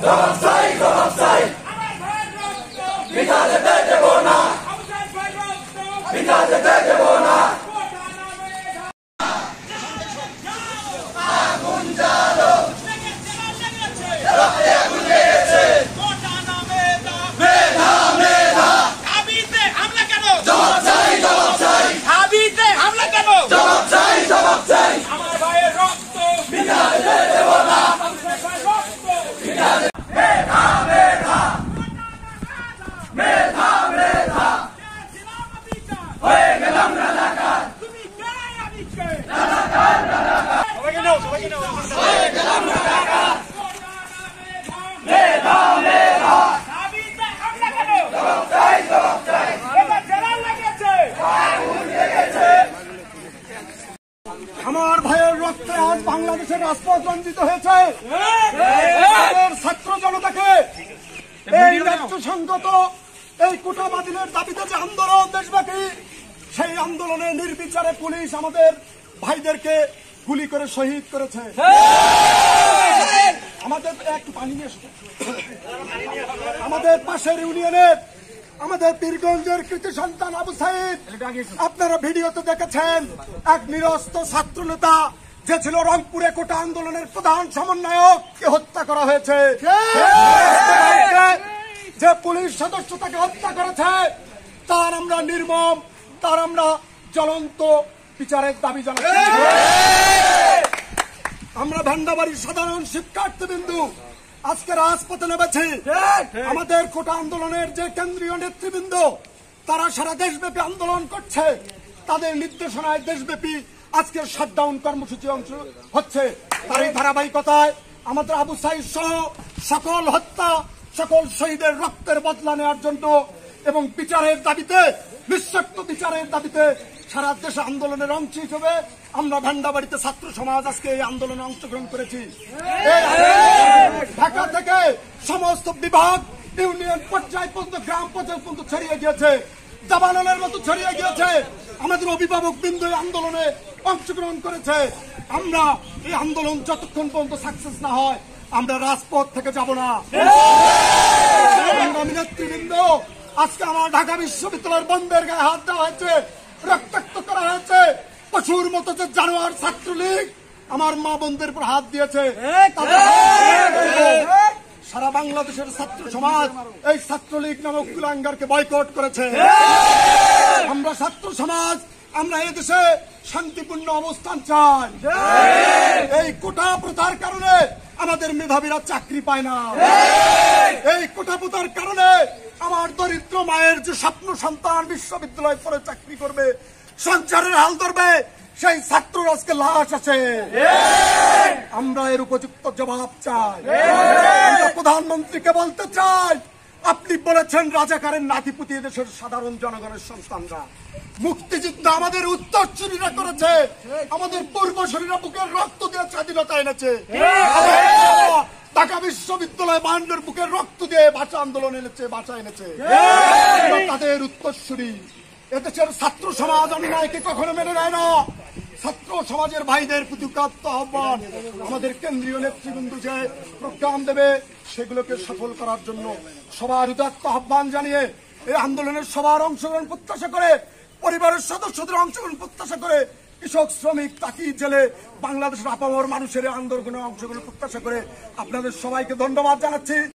জবাব চাই, জবাব চাই। মিঠা যেতে দেব না, মিঠা যেতে দেব না। আগুন জ্বালো, রক্তে আগুন লেগেছে। মেধা, মেধা। দাবিতে হামলা কেন? জবাব চাই, জবাব চাই। দাবিতে হামলা কেন? জবাব চাই, জবাব চাই। আমার ভাইয়ের রক্ত মিঠা যেতে দেব না। মানুষের ভাইয়ের রক্ত মেধা, মেধা। মেধা, মেধা। হয়ে গেলাম রাজাকার। তুমি কে? আমি কে? রাজাকার, রাজাকার। হয়ে গেলাম রাজাকার। মেধা, মেধা। দাবিতে হামলা কেন? জবাব চাই, জবাব চাই। এটা জেলার লেগেছে। আগুন লেগেছে। আমার ভাইয়ের রক্তে আজ বাংলাদেশের রাজপথ রঞ্জিত হয়েছে। ছাত্র জনতাকে এই ন্যায্যসঙ্গত এই কোটা বাতিলের দাবিতে যে আন্দোলন দেশব্যাপী, সেই আন্দোলনে নির্বিচারে পুলিশ আমাদের ভাইদেরকে গুলি করে শহীদ করেছে। আমাদের একটু পানি নিয়ে এসো। আমাদের পাশের ইউনিয়নের আমাদের পীরগঞ্জের কৃতি সন্তান আবু সাইদ, আপনারা ভিডিওতে দেখেছেন, এক নিরস্ত ছাত্র নেতা যে ছিল রংপুরে কোটা আন্দোলনের প্রধান সমন্বয়ক, কে হত্যা করা হয়েছে। যে পুলিশ সদস্য তাকে হত্যা করেছে, তার আমরা নির্মম, তার আমরা জ্বলন্ত বিচারের দাবি জানাচ্ছি। আমরা ভেন্দাবাড়ির সাধারণ শিক্ষার্থীবৃন্দু আজকে রাজপথে নেমেছি। আমাদের কোটা আন্দোলনের যে কেন্দ্রীয় নেতৃবৃন্দ, তারা সারা দেশব্যাপী আন্দোলন করছে। তাদের নির্দেশনায় দেশব্যাপী আজকের শাটডাউন কর্মসূচি অংশ হচ্ছে। তার এই ধারাবাহিকতায় আমাদের আবু সাইদ সহ সকল হত্যা, সকল শহীদের রক্তের বদলা নেওয়ার জন্য এবং বিচারের দাবিতে, নিঃশর্ত বিচারের দাবিতে সারা দেশে আন্দোলনের অংশ হিসেবে আমরা ভেন্দাবাড়িতে ছাত্র সমাজ আজকে এই আন্দোলনে অংশগ্রহণ করেছি। ঢাকা থেকে সমস্ত বিভাগ, ইউনিয়ন পর্যায় পর্যন্ত, গ্রাম পর্যায় পর্যন্ত ছড়িয়ে গিয়েছে, দাবানলের মতো ছড়িয়ে গিয়েছে। আমাদের অভিভাবক বৃন্দ এই আন্দোলনে অংশগ্রহণ করেছে। আমরা এই আন্দোলন যতক্ষণ পর্যন্ত সাকসেস না হয়, আমরা রাজপথ থেকে যাব না। নেতৃবৃন্দ, আজকে আমার ঢাকা বিশ্ববিদ্যালয়ের বন্ধের গায়ে হাত দেওয়া হয়েছে, রক্তাক্ত করা হয়েছে। পশুর মতো যে জানোয়ার ছাত্রলীগ আমার মা বোনদের উপর হাত দিয়েছে, সারা বাংলাদেশের ছাত্র সমাজ এই ছাত্রলীগ নামক কুলাঙ্গারকে বয়কট করেছে। আমরা ছাত্র সমাজ, আমরা এই দেশে শান্তিপূর্ণ অবস্থান চাই। এই কোটা প্রথার কারণে আমাদের মেধাবীরা চাকরি পায় না। এই কোটা প্রথার কারণে আমার দরিদ্র মায়ের যে স্বপ্ন সন্তান বিশ্ববিদ্যালয়ে পড়ে চাকরি করবে, সংসারের হাল ধরবে, সেই ছাত্রর আজকে লাশ আছে। আমরা এর উপযুক্ত জবাব চাই। আমরা প্রধানমন্ত্রীকে বলতে চাই, আপনি বলেছেন রাজাকারের নাতিপুতি দেশের সাধারণ জনগণের সন্তানরা। মুক্তিযুদ্ধ আমাদের উত্তরসূরিরা করেছে, আমাদের পূর্বসূরিরা বুকের রক্ত দিয়ে স্বাধীনতা এনেছে। ঢাকা বিশ্ববিদ্যালয় বায়ান্নর বুকের রক্ত দিয়ে ভাষা আন্দোলন এনেছে, ভাষা এনেছে। তাদের উত্তরসূরি। এদেশের ছাত্র সমাজ অন্যায়কে কখনো মেনে নেয় না। ছাত্র সমাজের ভাইদের প্রতি উদাত্ত আহ্বান, আমাদের কেন্দ্রীয় নেতৃবৃন্দ যে প্রোগ্রাম দেবে সেগুলোকে সফল করার জন্য সবার উদাত্ত আহ্বান জানিয়ে এই আন্দোলনের সবার অংশগ্রহণ প্রত্যাশা করে, পরিবারের সদস্যদের অংশগ্রহণ প্রত্যাশা করে, কৃষক, শ্রমিক, তাকি জেলে বাংলাদেশের আপামর মানুষের আন্দোলনে অংশগ্রহণ প্রত্যাশা করে আপনাদের সবাইকে ধন্যবাদ জানাচ্ছি।